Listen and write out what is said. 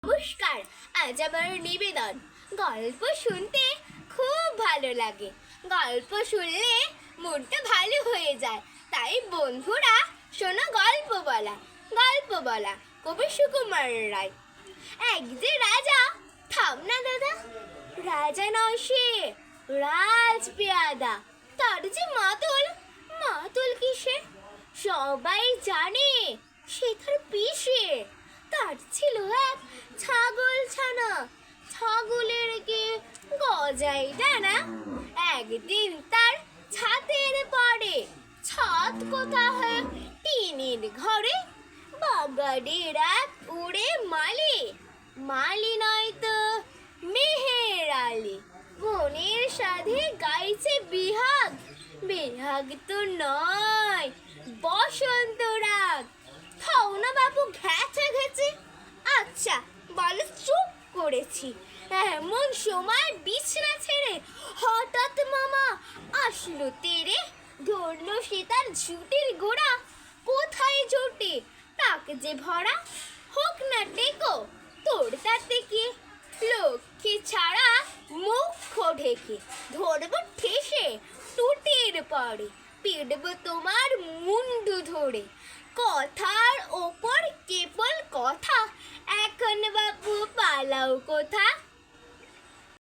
নমস্কার। আজ আমার নিবেদন। গল্প শুনতে খুব ভালো লাগে। গল্প শুনলে মনটা ভালো হয়ে যায়। তাই বন্ধুরা শোনো গল্প বলা কবি সুকুমার রায়। এক যে রাজা, থাম না দাদা, রাজা নয় সে রাজ পেয়াদা। তার যে মাতুল কিসে সবাই জানে, সে তার পিসে। তার ছিল এক ছাগল ছানা, ছাগলের কে গজাই ডানা। একদিন তার ছাদের পড়ে, ছাদ কোথায় টিনের ঘরে। বাগানের এক উড়ে মালি নয় তো মেহের আলী। মনের সাধে গাইছে বেহাগ তো নয় বসন্ত রাগ। খাও না বাবু ঘেছে, আচ্ছা বলো চুপ করেছি। এমন সময় বিছনা ছেড়ে হঠাৎ মামা আসলো তেরে। ধরলো সে তার ঝুটির গোড়া, কোথায় জোটে তাক যে ভরা। হোক না টেকো তোর তাতে কি, লক্ষ্মী ছাড়া মুখ ঢেকে ধরবো ঠেসে টুটির পরে। পিটবো তোমার মুন্ডু ধরে, কথার ওপর কেবল কথা। এখন বাবু পালাও কোথা।